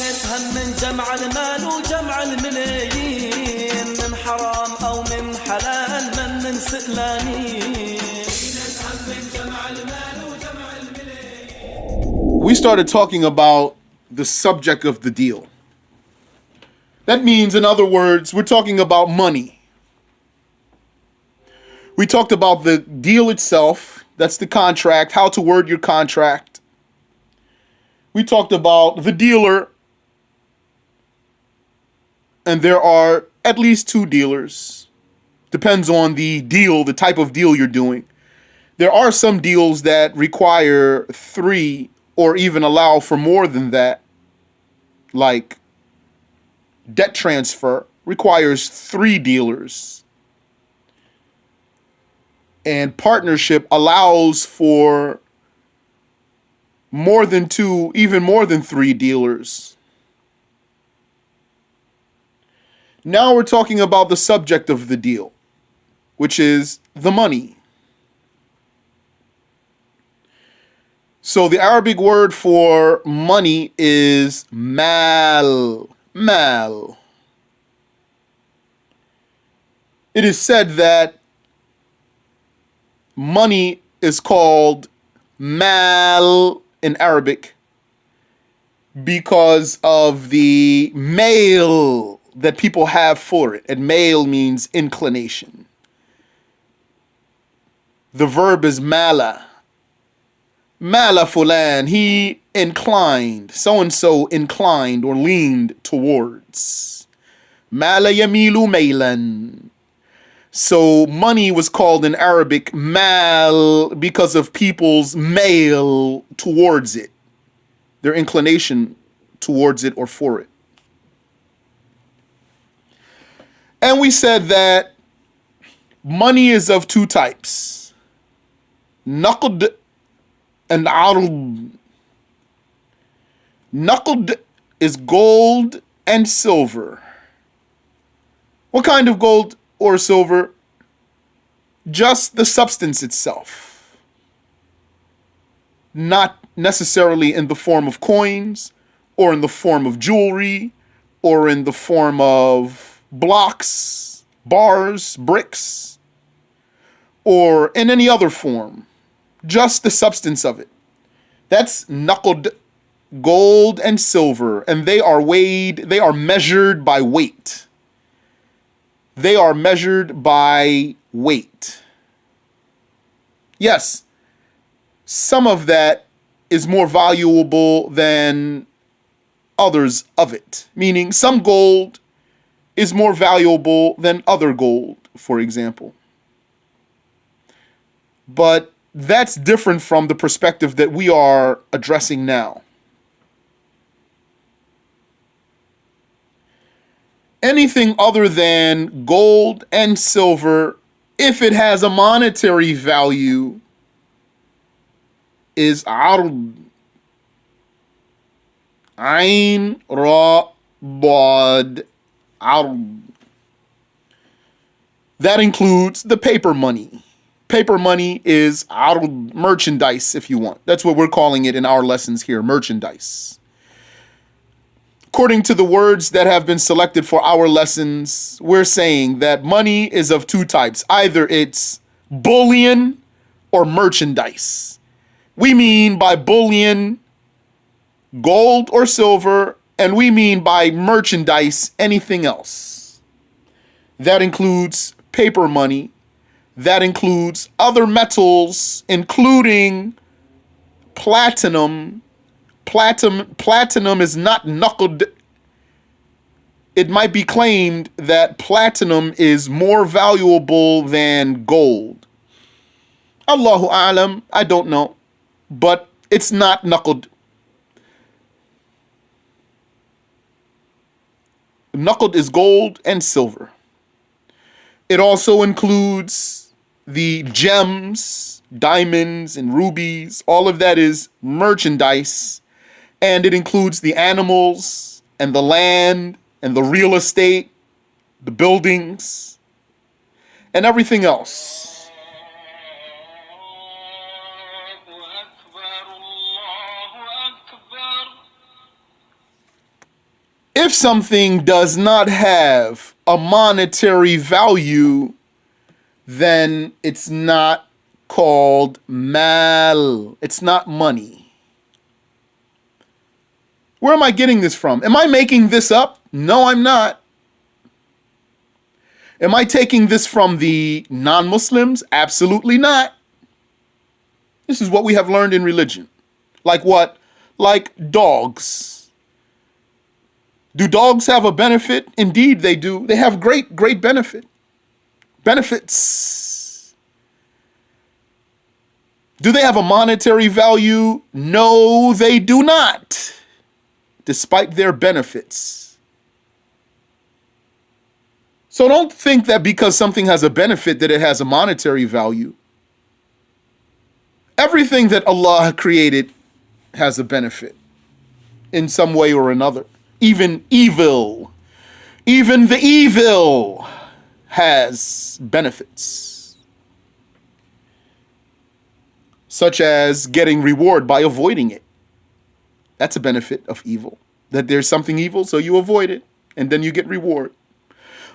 نفهم من جمع المال وجمع الملايين، من حرام أو من حلال من سئلانين. We started talking about the subject of the deal. That means, in other words, we're talking about money. We talked about the deal itself, that's the contract, how to word your contract. We talked about the dealer, and there are at least two dealers. Depends on the deal, the type of deal you're doing. There are some deals that require three or even allow for more than that, like debt transfer requires three dealers. And partnership allows for more than two, even more than three dealers. Now we're talking about the subject of the deal, which is the money. So the Arabic word for money is mal. Mal. It is said that money is called mal in Arabic because of the mail that people have for it. And mail means inclination. The verb is mala. Mala fulan, he inclined, so-and-so inclined or leaned towards. Mala yamilu maylan. So money was called in Arabic mal because of people's mail towards it, their inclination towards it or for it. And we said that money is of two types, naqd and ard. Naqd is gold and silver. What kind of gold or silver? Just the substance itself. Not necessarily in the form of coins, or in the form of jewelry, or in the form of blocks, bars, bricks, or in any other form. Just the substance of it. That's naqd, gold and silver, and they are weighed, they are measured by weight. They are measured by weight. Yes, some of that is more valuable than others of it, meaning some gold is more valuable than other gold, for example. But that's different from the perspective that we are addressing now. Anything other than gold and silver, if it has a monetary value, is ard. Ain ra bod ard. That includes the paper money. Paper money is ard, merchandise, if you want. That's what we're calling it in our lessons here, merchandise. According to the words that have been selected for our lessons, we're saying that money is of two types. Either it's bullion or merchandise. We mean by bullion gold or silver, and we mean by merchandise anything else. That includes paper money. That includes other metals, including platinum. Platinum is not naqd. It might be claimed that platinum is more valuable than gold. Allahu a'lam, I don't know. But it's not naqd. Naqd is gold and silver. It also includes the gems, diamonds, and rubies. All of that is merchandise. And it includes the animals and the land and the real estate, the buildings, and everything else. if something does not have a monetary value, then it's not called mal. It's not money. Where am I getting this from? Am I making this up? No, I'm not. Am I taking this from the non-Muslims? Absolutely not. This is what we have learned in religion. Like what? Like dogs. Do dogs have a benefit? Indeed, they do. They have great benefits. Do they have a monetary value? No, they do not, despite their benefits. So don't think that because something has a benefit that it has a monetary value. Everything that Allah created has a benefit in some way or another. Even evil. Even the evil has benefits. Such as getting reward by avoiding it. That's a benefit of evil. That there's something evil, so you avoid it, and then you get reward.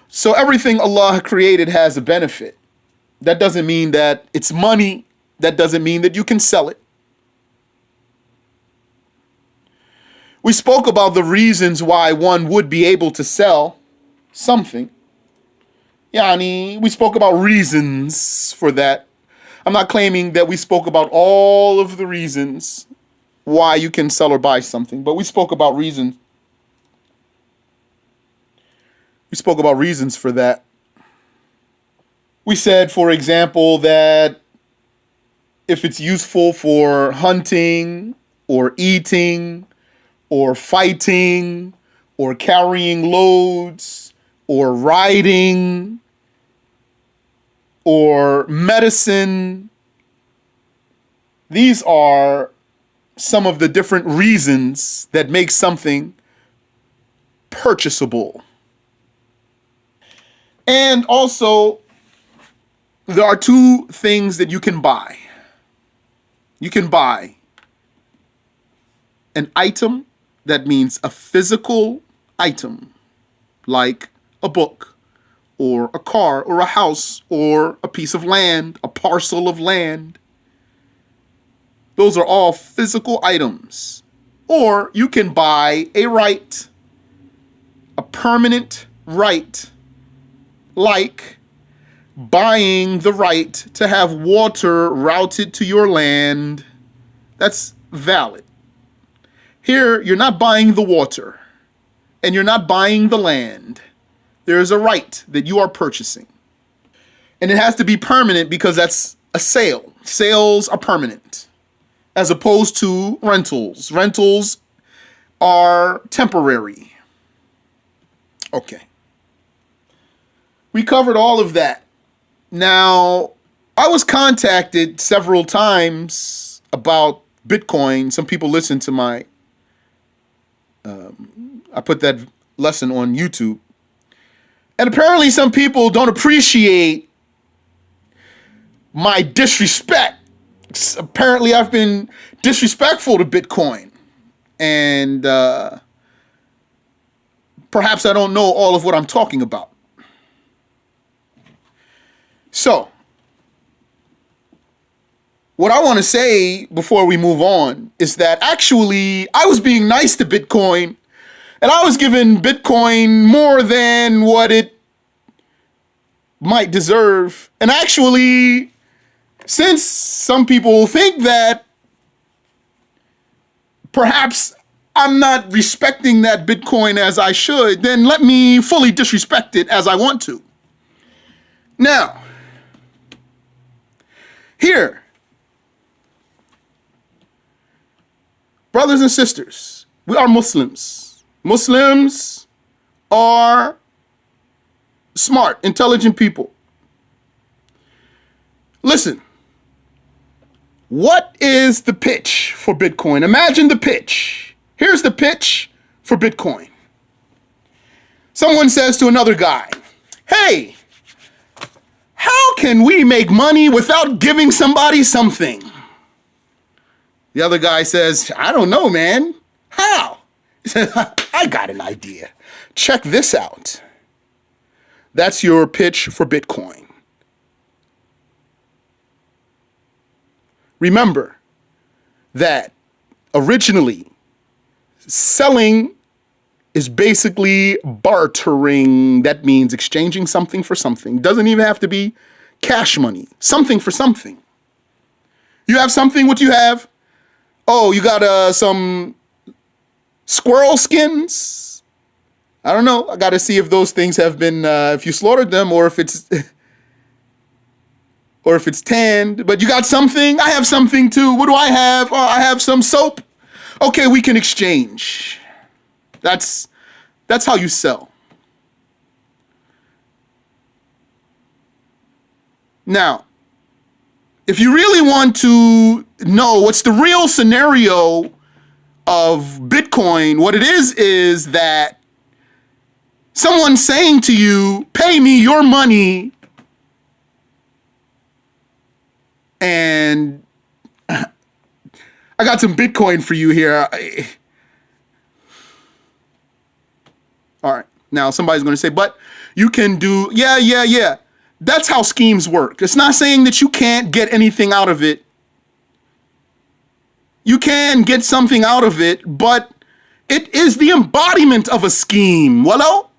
So everything Allah created has a benefit. That doesn't mean that it's money. That doesn't mean that you can sell it. We spoke about the reasons why one would be able to sell something. We spoke about reasons for that. I'm not claiming that we spoke about all of the reasons why you can sell or buy something, but we spoke about reasons. We spoke about reasons for that. We said, for example, that if it's useful for hunting or eating or fighting or carrying loads or riding or medicine, these are some of the different reasons that make something purchasable. And also, there are two things that you can buy. You can buy an item, that means a physical item, like a book, or a car, or a house, or a piece of land, a parcel of land. Those are all physical items. Or you can buy a right, a permanent right, like buying the right to have water routed to your land. That's valid. Here, you're not buying the water, and you're not buying the land. There is a right that you are purchasing. And it has to be permanent because that's a sale. Sales are permanent, as opposed to rentals. Rentals are temporary. Okay. We covered all of that. Now, I was contacted several times about Bitcoin. Some people listen to my, I put that lesson on YouTube. And apparently some people don't appreciate my disrespect. Apparently I've been disrespectful to Bitcoin. And perhaps I don't know all of what I'm talking about. So, what I want to say before we move on is that actually I was being nice to Bitcoin, and I was giving Bitcoin more than what it might deserve. And actually, since some people think that perhaps I'm not respecting that Bitcoin as I should, then let me fully disrespect it as I want to. Now, here, brothers and sisters, we are Muslims. Muslims are smart, intelligent people. Listen, what is the pitch for Bitcoin? Imagine the pitch. Here's the pitch for Bitcoin. Someone says to another guy, hey, how can we make money without giving somebody something? The other guy says, I don't know, man. How? I got an idea. Check this out. That's your pitch for Bitcoin. Remember that originally selling is basically bartering. That means exchanging something for something. Doesn't even have to be cash money. Something for something. You have something, what you have? Oh, you got some squirrel skins? I don't know. I got to see if those things have been, if you slaughtered them or if it's, or if it's tanned. But you got something? I have something too. What do I have? Oh, I have some soap. Okay, we can exchange. That's how you sell. Now, if you really want to know what's the real scenario of Bitcoin, what it is that someone's saying to you, pay me your money, and I got some Bitcoin for you here. All right. Now somebody's going to say, but you can do, yeah. That's how schemes work. It's not saying that you can't get anything out of it. You can get something out of it, but it is the embodiment of a scheme. Hello?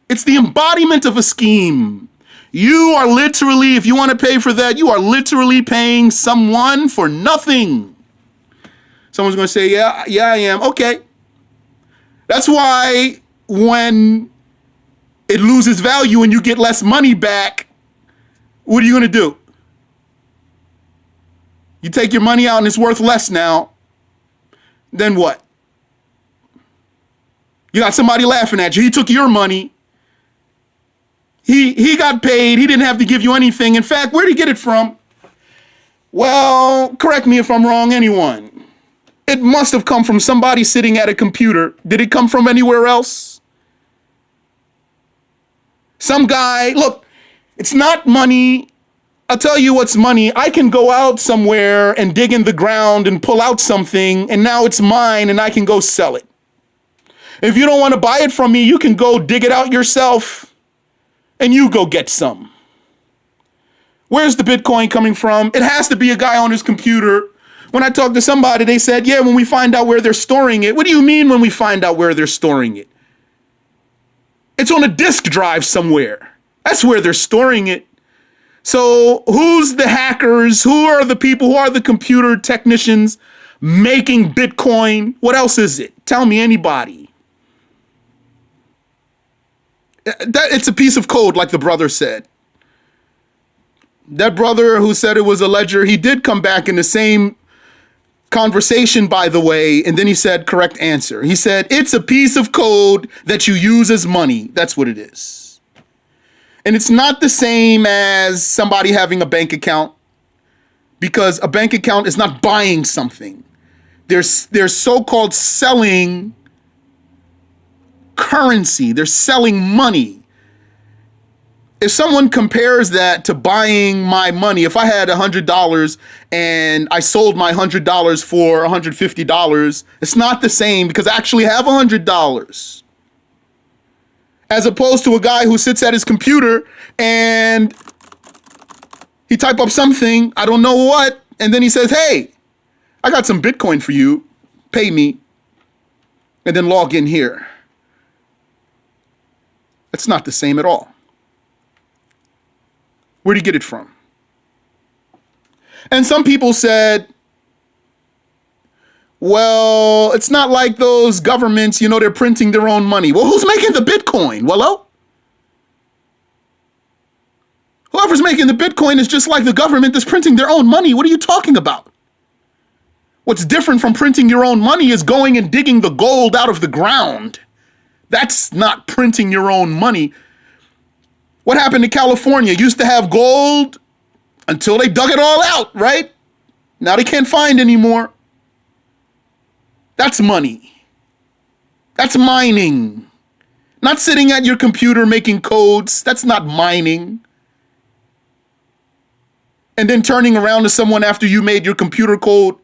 It's the embodiment of a scheme. You are literally, if you want to pay for that, you are literally paying someone for nothing. Someone's going to say, yeah, I am. Okay. That's why when it loses value and you get less money back, what are you going to do? You take your money out and it's worth less now. Then what? You got somebody laughing at you. He took your money. He got paid. He didn't have to give you anything. In fact, where did he get it from? Well, correct me if I'm wrong, anyone. It must have come from somebody sitting at a computer. Did it come from anywhere else? Some guy, look, it's not money. I'll tell you what's money. I can go out somewhere and dig in the ground and pull out something, and now it's mine and I can go sell it. If you don't want to buy it from me, you can go dig it out yourself and you go get some. Where's the Bitcoin coming from? It has to be a guy on his computer. When I talked to somebody, they said, yeah, when we find out where they're storing it. What do you mean when we find out where they're storing it? It's on a disk drive somewhere. That's where they're storing it. So who's the hackers? Who are the people? Who are the computer technicians making Bitcoin? What else is it? Tell me, anybody. It's a piece of code, like the brother said. That brother who said it was a ledger, he did come back in the same conversation, by the way, and then he said, correct answer. He said, it's a piece of code that you use as money. That's what it is. And it's not the same as somebody having a bank account, because a bank account is not buying something. They're so-called selling currency. They're selling money. If someone compares that to buying my money, if I had $100 and I sold my $100 for $150, it's not the same, because I actually have $100. As opposed to a guy who sits at his computer and he type up something, I don't know what, and then he says, hey, I got some Bitcoin for you, pay me, and then log in here. That's not the same at all. Where do you get it from? And some people said, well, it's not like those governments, they're printing their own money. Well, who's making the Bitcoin? Well, whoever's making the Bitcoin is just like the government that's printing their own money. What are you talking about? What's different from printing your own money is going and digging the gold out of the ground. That's not printing your own money. What happened to California? Used to have gold until they dug it all out, right? Now they can't find anymore. That's money. That's mining. Not sitting at your computer making codes. That's not mining. And then turning around to someone after you made your computer code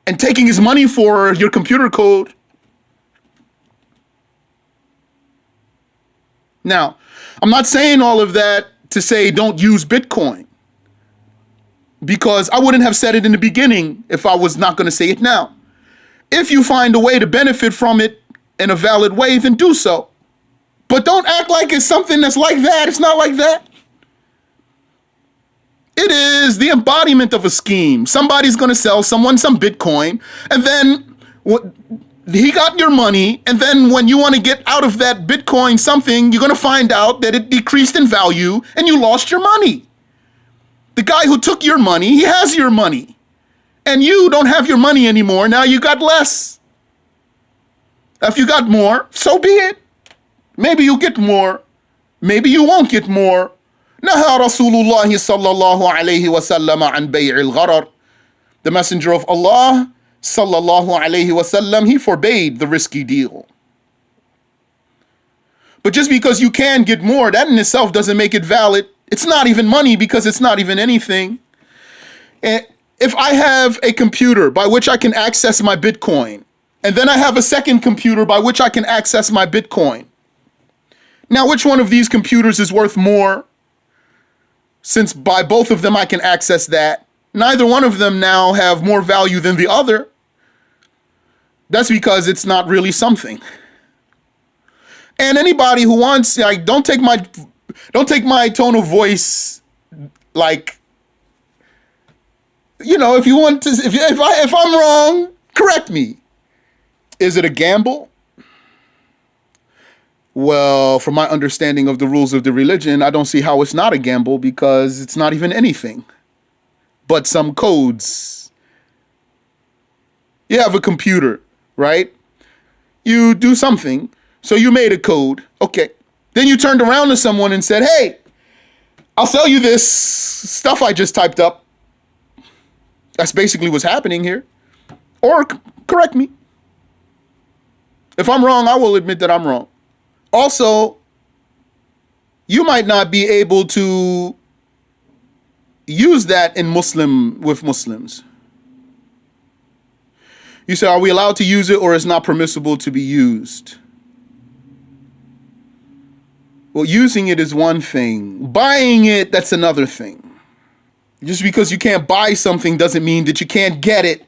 and taking his money for your computer code. Now, I'm not saying all of that to say don't use Bitcoin, because I wouldn't have said it in the beginning if I was not going to say it now. If you find a way to benefit from it in a valid way, then do so. But don't act like it's something that's like that. It's not like that. It is the embodiment of a scheme. Somebody's going to sell someone some Bitcoin, and then he got your money, and then when you want to get out of that Bitcoin something, you're going to find out that it decreased in value and you lost your money. The guy who took your money, he has your money. And you don't have your money anymore. Now you got less. If you got more, so be it. Maybe you'll get more. Maybe you won't get more. نهى رسول الله صلى الله عليه وسلم عن بيع الغرر. The Messenger of Allah sallallahu alayhi wasallam, he forbade the risky deal. But just because you can get more, that in itself doesn't make it valid. It's not even money because it's not even anything. And if I have a computer by which I can access my Bitcoin, and then I have a second computer by which I can access my Bitcoin. Now, which one of these computers is worth more? Since by both of them I can access that, neither one of them now have more value than the other. That's because it's not really something. And anybody who wants, like, don't take my tone of voice, like, you know, if you want to, if I'm wrong, correct me. Is it a gamble? Well, from my understanding of the rules of the religion, I don't see how it's not a gamble, because it's not even anything but some codes. You have a computer, right? You do something, so you made a code. Okay. Then you turned around to someone and said, hey, I'll sell you this stuff I just typed up. That's basically what's happening here. Or correct me. If I'm wrong, I will admit that I'm wrong. Also, you might not be able to use that with Muslims. You say, are we allowed to use it, or is not permissible to be used? Well, using it is one thing. Buying it, that's another thing. Just because you can't buy something doesn't mean that you can't get it.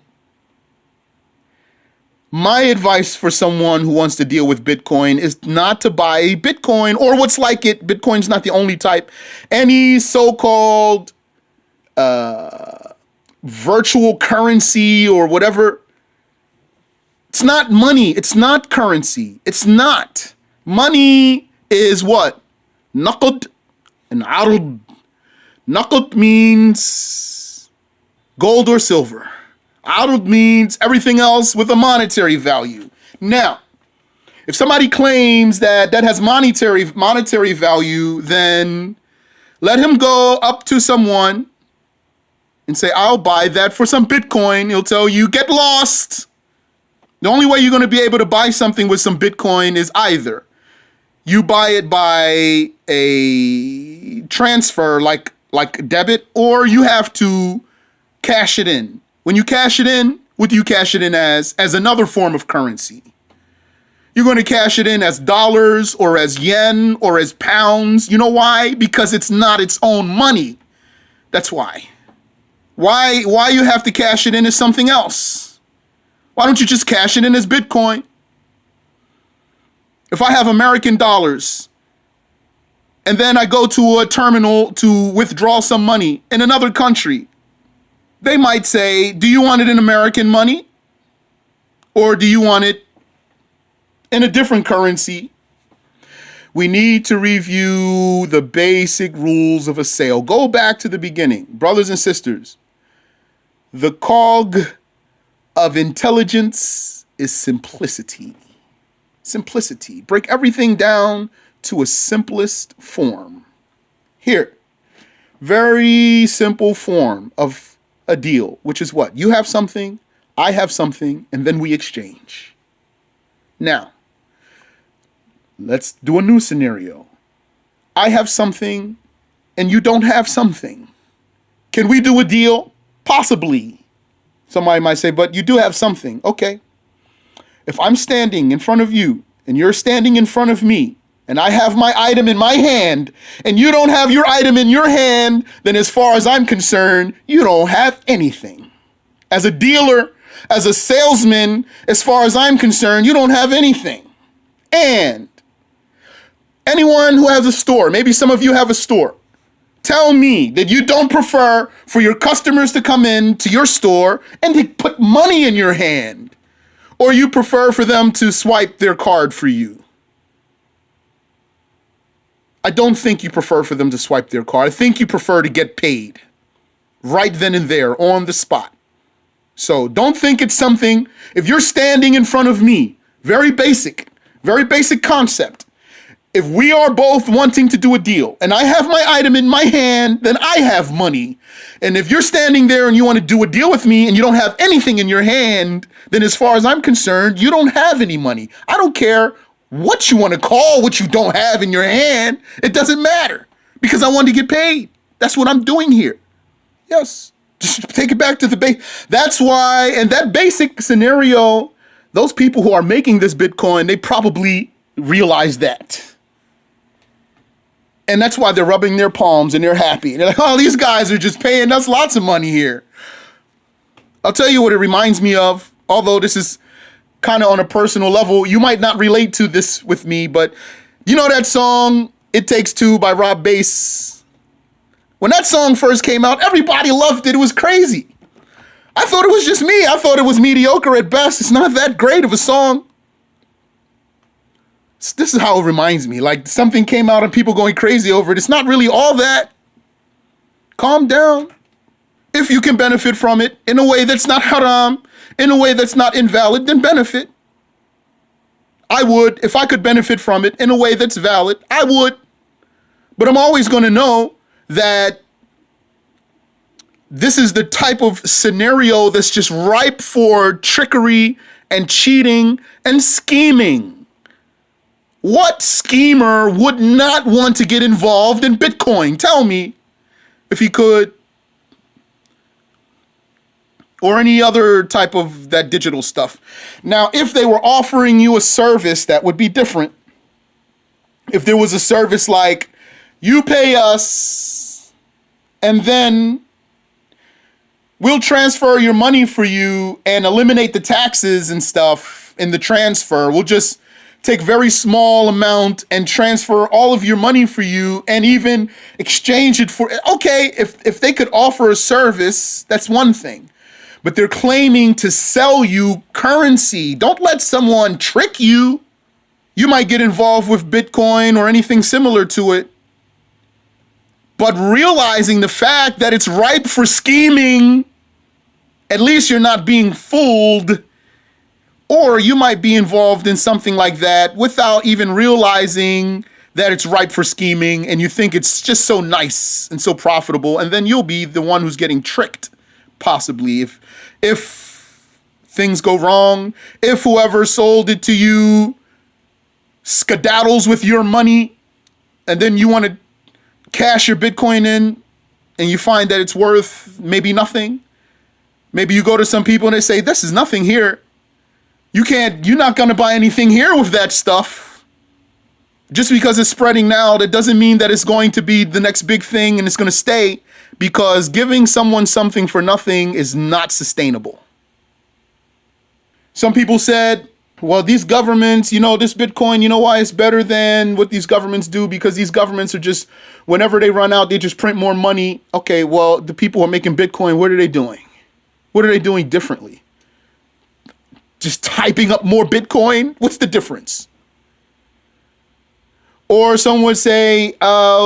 My advice for someone who wants to deal with Bitcoin is not to buy Bitcoin or what's like it. Bitcoin's not the only type. Any so-called virtual currency or whatever. It's not money. It's not currency. It's not. Money is what? Naqd and arud. Naqd means gold or silver. Arud means everything else with a monetary value. Now, if somebody claims that has monetary value, then let him go up to someone and say, I'll buy that for some Bitcoin. He'll tell you, get lost. The only way you're going to be able to buy something with some Bitcoin is either you buy it by a transfer like debit, or you have to cash it in. When you cash it in, what do you cash it in as? As another form of currency. You're going to cash it in as dollars or as yen or as pounds. You know why? Because it's not its own money. That's why. Why you have to cash it in as something else? Why don't you just cash it in as Bitcoin? If I have American dollars and then I go to a terminal to withdraw some money in another country, they might say, do you want it in American money? Or do you want it in a different currency? We need to review the basic rules of a sale. Go back to the beginning. Brothers and sisters, the cog of intelligence is simplicity. Simplicity. Break everything down to a simplest form. Here, very simple form of a deal, which is what? You have something, I have something, and then we exchange. Now, let's do a new scenario. I have something, and you don't have something. Can we do a deal? Possibly. Somebody might say, but you do have something. Okay. If I'm standing in front of you, and you're standing in front of me, and I have my item in my hand, and you don't have your item in your hand, then as far as I'm concerned, you don't have anything. As a dealer, as a salesman, as far as I'm concerned, you don't have anything. And anyone who has a store, maybe some of you have a store, tell me that you don't prefer for your customers to come in to your store and to put money in your hand, or you prefer for them to swipe their card for you. I don't think you prefer for them to swipe their card. I think you prefer to get paid right then and there on the spot. So don't think it's something, if you're standing in front of me, very basic concept. If we are both wanting to do a deal and I have my item in my hand, then I have money. And if you're standing there and you want to do a deal with me and you don't have anything in your hand, then as far as I'm concerned, you don't have any money. I don't care what you want to call what you don't have in your hand. It doesn't matter because I want to get paid. That's what I'm doing here. Yes. Just take it back to the base. That's why, in that basic scenario, those people who are making this Bitcoin, they probably realize that. And that's why they're rubbing their palms and they're happy. And they're like, oh, these guys are just paying us lots of money here. I'll tell you what it reminds me of, although this is kind of on a personal level. You might not relate to this with me, but you know that song, It Takes Two by Rob Bass? When that song first came out, everybody loved it. It was crazy. I thought it was just me. I thought it was mediocre at best. It's not that great of a song. This is how it reminds me. Like something came out and people going crazy over it. It's not really all that. Calm down. If you can benefit from it in a way that's not haram, in a way that's not invalid, then benefit. I would. If I could benefit from it in a way that's valid, I would. But I'm always going to know that this is the type of scenario that's just ripe for trickery and cheating and scheming. What schemer would not want to get involved in Bitcoin? Tell me if he could. Or any other type of that digital stuff. Now, if they were offering you a service, that would be different. If there was a service like, you pay us, and then we'll transfer your money for you and eliminate the taxes and stuff in the transfer. We'll just take very small amount and transfer all of your money for you and even exchange it for, okay, if they could offer a service, that's one thing. But they're claiming to sell you currency. Don't let someone trick you. You might get involved with Bitcoin or anything similar to it. But realizing the fact that it's ripe for scheming, at least you're not being fooled. Or you might be involved in something like that without even realizing that it's ripe for scheming, and you think it's just so nice and so profitable, and then you'll be the one who's getting tricked, possibly, if things go wrong, if whoever sold it to you skedaddles with your money, and then you want to cash your Bitcoin in, and you find that it's worth maybe nothing. Maybe you go to some people and they say, this is nothing here. You're not going to buy anything here with that stuff. Just because it's spreading now, that doesn't mean that it's going to be the next big thing and it's going to stay, because giving someone something for nothing is not sustainable. Some people said, well, these governments, this Bitcoin, you know why it's better than what these governments do? Because these governments are just, whenever they run out, they just print more money. Okay, well, the people who are making Bitcoin, what are they doing? What are they doing differently? Just typing up more Bitcoin? What's the difference? Or some would say,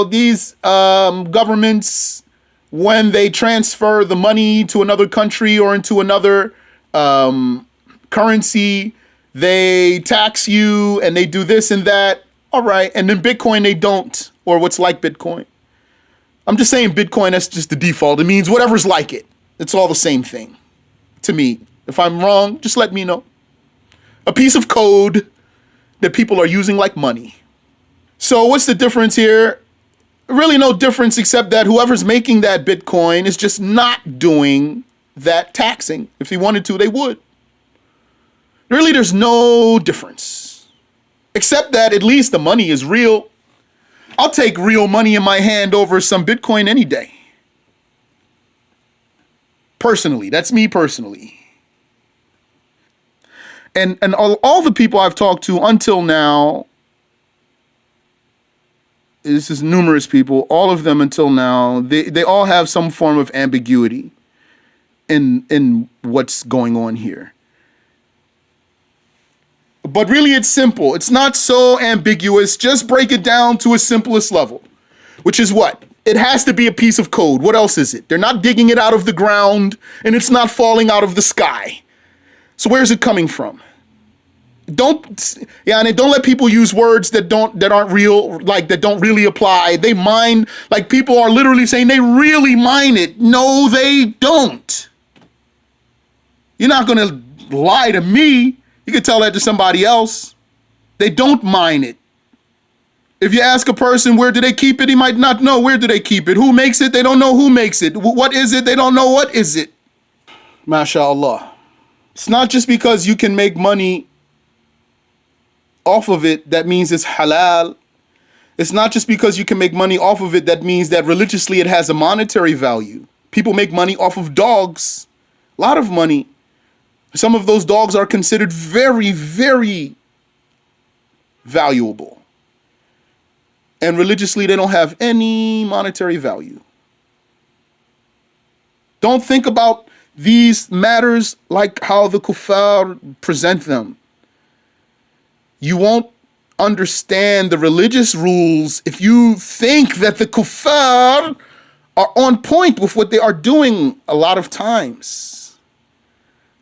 these governments, when they transfer the money to another country or into another currency, they tax you and they do this and that. All right. And then Bitcoin, they don't, or what's like Bitcoin. I'm just saying Bitcoin, that's just the default. It means whatever's like it. It's all the same thing to me. If I'm wrong, just let me know. A piece of code that people are using like money. So what's the difference here? Really no difference except that whoever's making that Bitcoin is just not doing that taxing. If they wanted to, they would. Really, there's no difference. Except that at least the money is real. I'll take real money in my hand over some Bitcoin any day. Personally, that's me personally. And all the people I've talked to until now, this is numerous people, all of them until now, they all have some form of ambiguity in what's going on here. But really it's simple. It's not so ambiguous. Just break it down to its simplest level, which is what? It has to be a piece of code. What else is it? They're not digging it out of the ground and it's not falling out of the sky. So where's it coming from? And don't let people use words that aren't real, like that don't really apply. They mine, like people are literally saying they really mine it. No, they don't. You're not going to lie to me. You could tell that to somebody else. They don't mine it. If you ask a person where do they keep it, he might not know where do they keep it. Who makes it? They don't know who makes it. What is it? They don't know what is it. MashaAllah. It's not just because you can make money off of it that means it's halal. It's not just because you can make money off of it that means that religiously it has a monetary value. People make money off of dogs. A lot of money. Some of those dogs are considered very, very valuable. And religiously, they don't have any monetary value. Don't think about these matters like how the kuffar present them. You won't understand the religious rules if you think that the kuffar are on point with what they are doing a lot of times.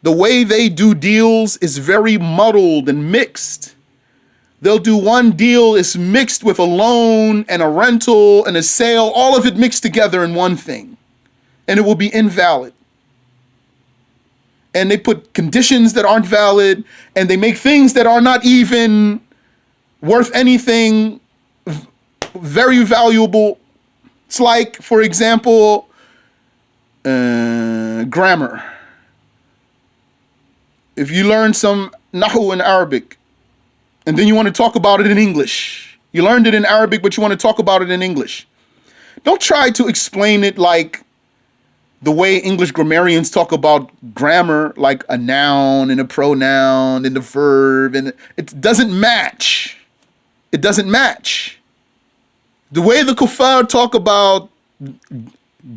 The way they do deals is very muddled and mixed. They'll do one deal is mixed with a loan and a rental and a sale, all of it mixed together in one thing. And it will be invalid. And they put conditions that aren't valid, and they make things that are not even worth anything very valuable. It's like, for example, grammar. If you learn some nahu in Arabic, and then you want to talk about it in English. You learned it in Arabic, but you want to talk about it in English. Don't try to explain it like the way English grammarians talk about grammar, like a noun and a pronoun and a verb, and it doesn't match. It doesn't match. The way the kuffar talk about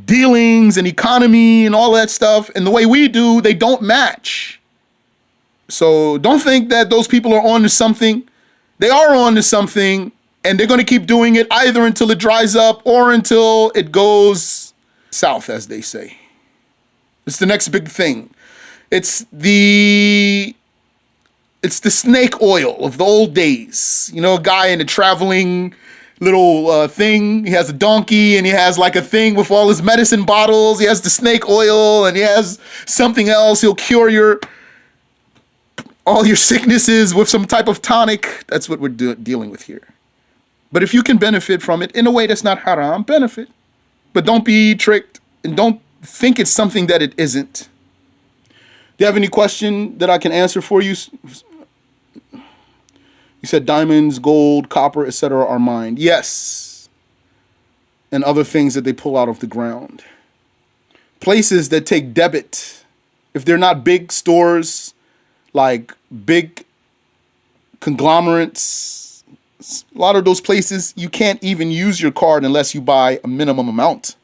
dealings and economy and all that stuff, and the way we do, they don't match. So don't think that those people are on to something. They are on to something, and they're going to keep doing it either until it dries up or until it goes south, as they say. It's the next big thing. It's the snake oil of the old days. You know, a guy in a traveling little thing. He has a donkey and he has like a thing with all his medicine bottles. He has the snake oil and he has something else. He'll cure all your sicknesses with some type of tonic. That's what we're dealing with here. But if you can benefit from it in a way that's not haram, benefit. But don't be tricked and don't think it's something that it isn't. Do you have any question that I can answer for you? You said diamonds, gold, copper, etc. are mined. Yes. And other things that they pull out of the ground. Places that take debit, if they're not big stores, like big conglomerates, a lot of those places, you can't even use your card unless you buy a minimum amount.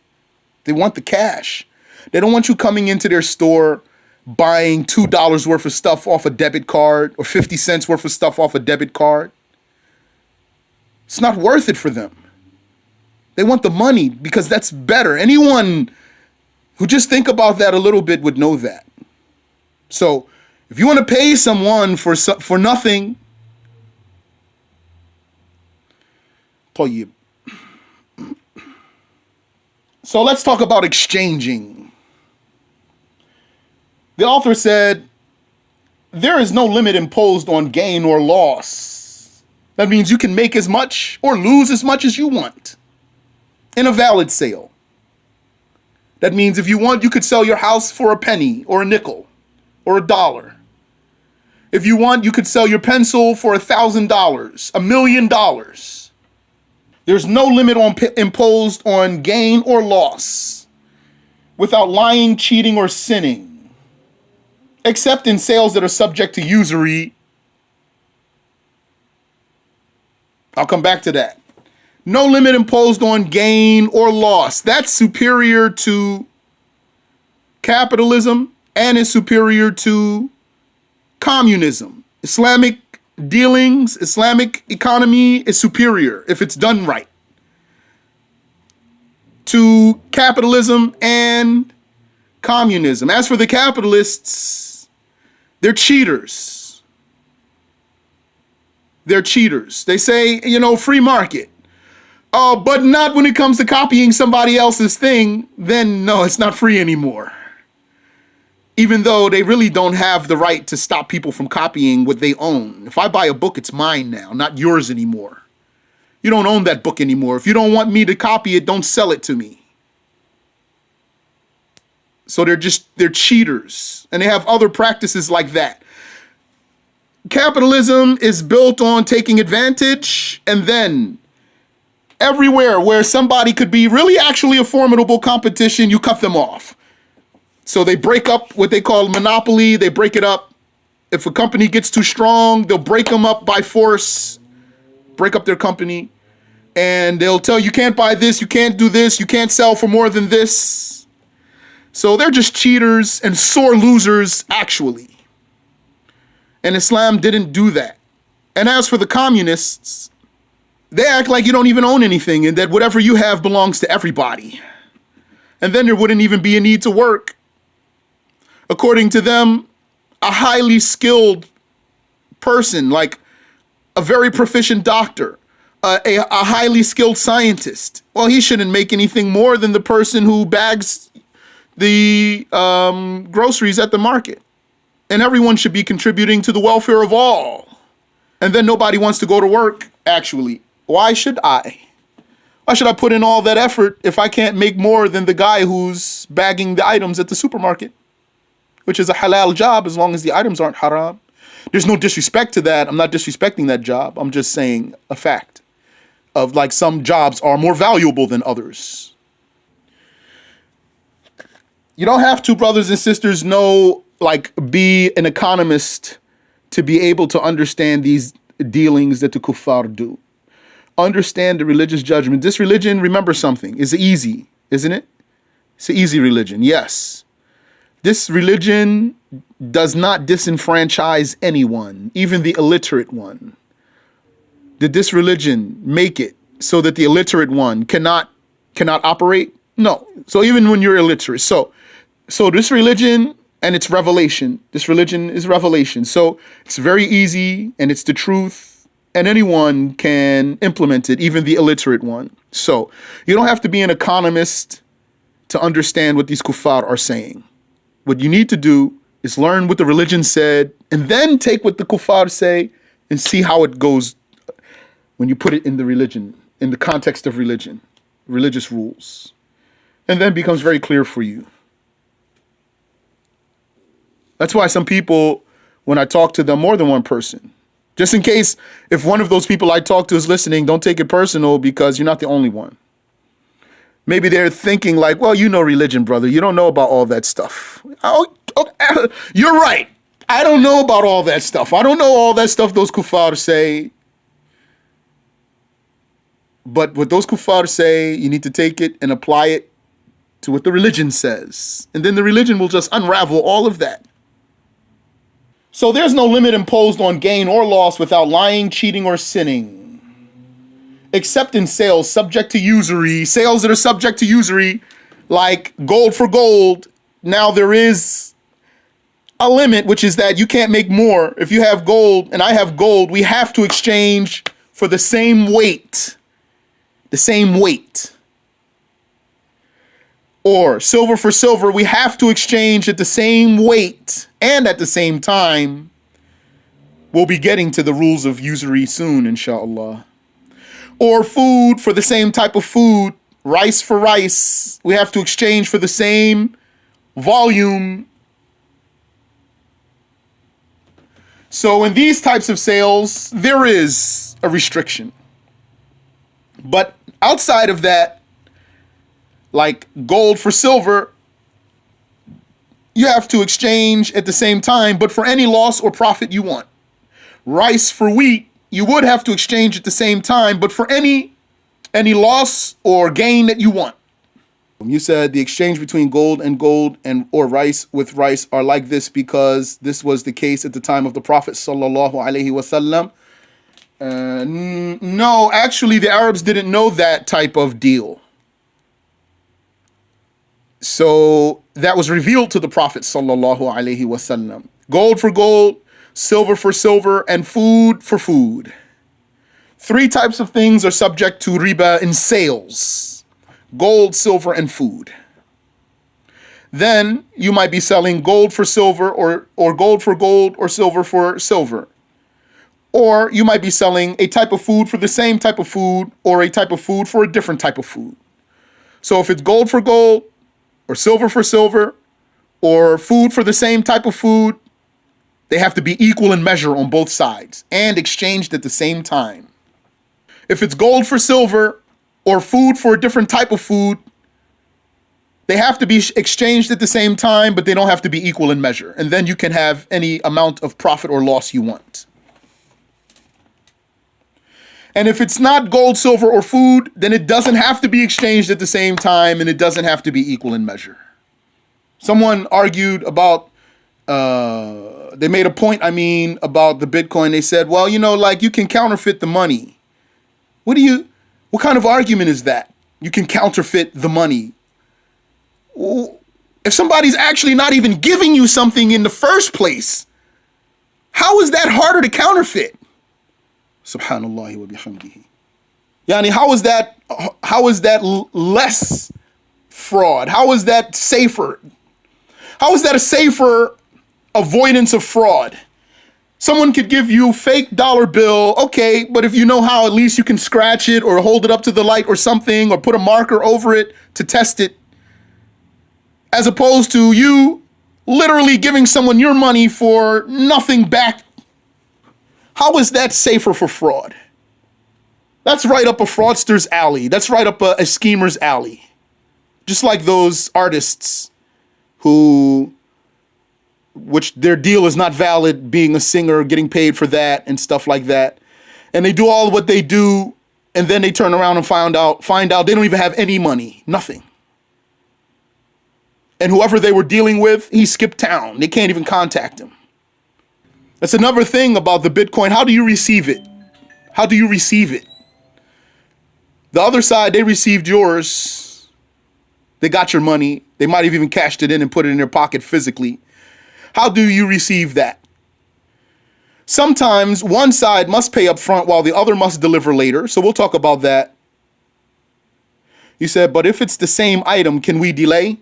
They want the cash. They don't want you coming into their store buying $2 worth of stuff off a debit card or 50 cents worth of stuff off a debit card. It's not worth it for them. They want the money because that's better. Anyone who just think about that a little bit would know that. So if you want to pay someone for nothing, طيب. So let's talk about exchanging. The author said, there is no limit imposed on gain or loss. That means you can make as much or lose as much as you want in a valid sale. That means if you want, you could sell your house for a penny or a nickel or $1. If you want, you could sell your pencil for $1,000, $1 million. There's no limit imposed on gain or loss without lying, cheating, or sinning, except in sales that are subject to usury. I'll come back to that. No limit imposed on gain or loss. That's superior to capitalism and is superior to communism. Islamic dealings, Islamic economy is superior if it's done right to capitalism and communism. As for the capitalists, they're cheaters. They're cheaters. They say, free market. But not when it comes to copying somebody else's thing. Then no, it's not free anymore. Even though they really don't have the right to stop people from copying what they own. If I buy a book, it's mine now, not yours anymore. You don't own that book anymore. If you don't want me to copy it, don't sell it to me. So they're cheaters. And they have other practices like that. Capitalism is built on taking advantage, and then everywhere where somebody could be really actually a formidable competition, you cut them off. So they break up what they call monopoly. They break it up. If a company gets too strong, they'll break them up by force, break up their company. And they'll tell you can't buy this, you can't do this, you can't sell for more than this. So they're just cheaters and sore losers, actually. And Islam didn't do that. And as for the communists, they act like you don't even own anything and that whatever you have belongs to everybody. And then there wouldn't even be a need to work. According to them, a highly skilled person, like a very proficient doctor, a highly skilled scientist, well, he shouldn't make anything more than the person who bags the groceries at the market. And everyone should be contributing to the welfare of all. And then nobody wants to go to work, actually. Why should I? Why should I put in all that effort if I can't make more than the guy who's bagging the items at the supermarket? Which is a halal job as long as the items aren't haram. There's no disrespect to that. I'm not disrespecting that job. I'm just saying a fact of like some jobs are more valuable than others. You don't have to, brothers and sisters, be an economist to be able to understand these dealings that the kuffar do. Understand the religious judgment. This religion, remember something, is easy, isn't it? It's an easy religion, yes. This religion does not disenfranchise anyone, even the illiterate one. Did this religion make it so that the illiterate one cannot operate? No. So even when you're illiterate. So this religion and its revelation, this religion is revelation. So it's very easy and it's the truth and anyone can implement it, even the illiterate one. So you don't have to be an economist to understand what these kuffar are saying. What you need to do is learn what the religion said and then take what the kuffar say and see how it goes when you put it in the religion, in the context of religion, religious rules. And then it becomes very clear for you. That's why some people, when I talk to them, more than one person, just in case if one of those people I talk to is listening, don't take it personal because you're not the only one. Maybe they're thinking like, well, you know religion, brother. You don't know about all that stuff. Oh, you're right. I don't know about all that stuff. I don't know all that stuff those kuffar say. But what those kuffar say, you need to take it and apply it to what the religion says. And then the religion will just unravel all of that. So there's no limit imposed on gain or loss without lying, cheating, or sinning. Except in sales subject to usury, sales that are subject to usury, like gold for gold. Now there is a limit, which is that you can't make more. If you have gold and I have gold, we have to exchange for the same weight. The same weight. Or silver for silver, we have to exchange at the same weight and at the same time. We'll be getting to the rules of usury soon, inshallah. Or food for the same type of food, rice for rice. We have to exchange for the same volume. So in these types of sales, there is a restriction. But outside of that, like gold for silver, you have to exchange at the same time, but for any loss or profit you want. Rice for wheat, you would have to exchange at the same time, but for any loss or gain that you want. You said the exchange between gold and or rice with rice are like this because this was the case at the time of the Prophet sallallahu alaihi wasallam. No, actually the Arabs didn't know that type of deal. So that was revealed to the Prophet sallallahu alaihi wasallam. Gold for gold, silver for silver, and food for food. 3 types of things are subject to riba in sales: gold, silver, and food. Then you might be selling gold for silver or gold for gold or silver for silver. Or you might be selling a type of food for the same type of food or a type of food for a different type of food. So if it's gold for gold or silver for silver or food for the same type of food, they have to be equal in measure on both sides and exchanged at the same time. If it's gold for silver or food for a different type of food, they have to be exchanged at the same time, but they don't have to be equal in measure. And then you can have any amount of profit or loss you want. And if it's not gold, silver, or food, then it doesn't have to be exchanged at the same time, and it doesn't have to be equal in measure. Someone argued about, they made a point, about the Bitcoin. They said, well, like you can counterfeit the money. What kind of argument is that? You can counterfeit the money. If somebody's actually not even giving you something in the first place, how is that harder to counterfeit? Subhanallah wa bihamdihi. Yani, how is that less fraud? How is that safer? How is that a safer avoidance of fraud? Someone could give you fake dollar bill, okay, but if you know how, at least you can scratch it or hold it up to the light or something or put a marker over it to test it, as opposed to you literally giving someone your money for nothing back. How is that safer for fraud? That's right up a fraudster's alley. That's right up a schemer's alley. Just like those artists which their deal is not valid, being a singer, getting paid for that and stuff like that. And they do all what they do, and then they turn around and find out they don't even have any money, nothing. And whoever they were dealing with, he skipped town. They can't even contact him. That's another thing about the Bitcoin. How do you receive it? How do you receive it? The other side, they received yours. They got your money. They might have even cashed it in and put it in their pocket physically. How do you receive that? Sometimes one side must pay up front while the other must deliver later. So we'll talk about that. You said, but if it's the same item, can we delay?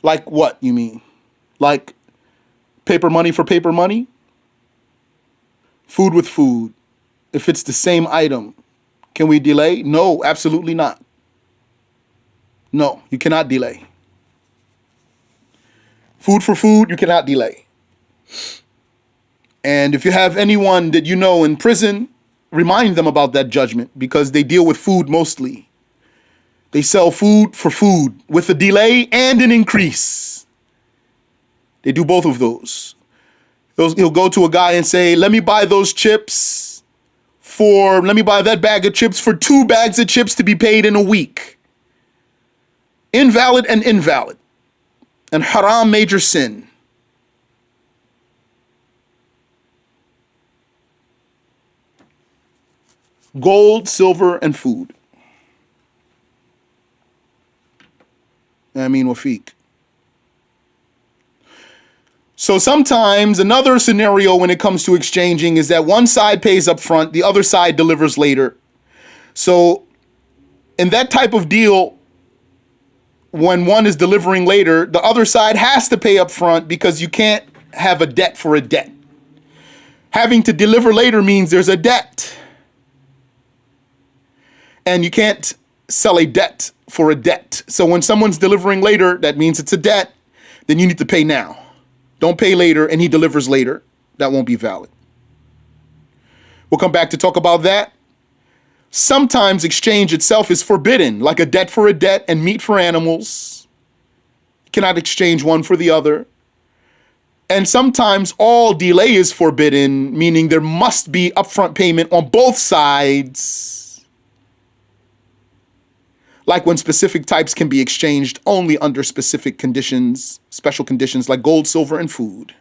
Like what, you mean? Like paper money for paper money? Food with food. If it's the same item, can we delay? No, absolutely not. No, you cannot delay. Food for food, you cannot delay. And if you have anyone that you know in prison, remind them about that judgment, because they deal with food mostly. They sell food for food with a delay and an increase. They do both of those. He'll go to a guy and say, let me buy that bag of chips for 2 bags of chips to be paid in a week. Invalid and invalid. And haram, major sin. Gold, silver, and food. Wafiq. So sometimes another scenario when it comes to exchanging is that one side pays up front, the other side delivers later. So in that type of deal, when one is delivering later, the other side has to pay up front, because you can't have a debt for a debt. Having to deliver later means there's a debt. And you can't sell a debt for a debt. So when someone's delivering later, that means it's a debt. Then you need to pay now. Don't pay later and he delivers later. That won't be valid. We'll come back to talk about that. Sometimes exchange itself is forbidden, like a debt for a debt and meat for animals. You cannot exchange one for the other. And sometimes all delay is forbidden, meaning there must be upfront payment on both sides. Like when specific types can be exchanged only under specific conditions, special conditions like gold, silver, and food.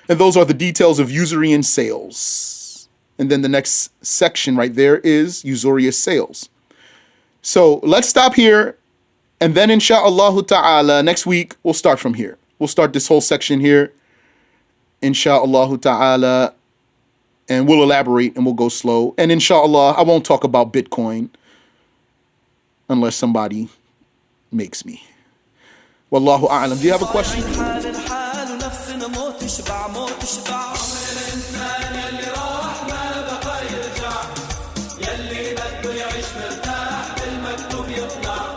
And those are the details of usury and sales. And then the next section right there is usurious sales. So let's stop here. And then insha'Allah ta'ala, next week, we'll start from here. We'll start this whole section here. Insha'Allah ta'ala. And we'll elaborate and we'll go slow. And insha'Allah, I won't talk about Bitcoin unless somebody makes me. Wallahu a'lam. Do you have a question? يلي بده يعيش مرتاح بالمكتوب يطلع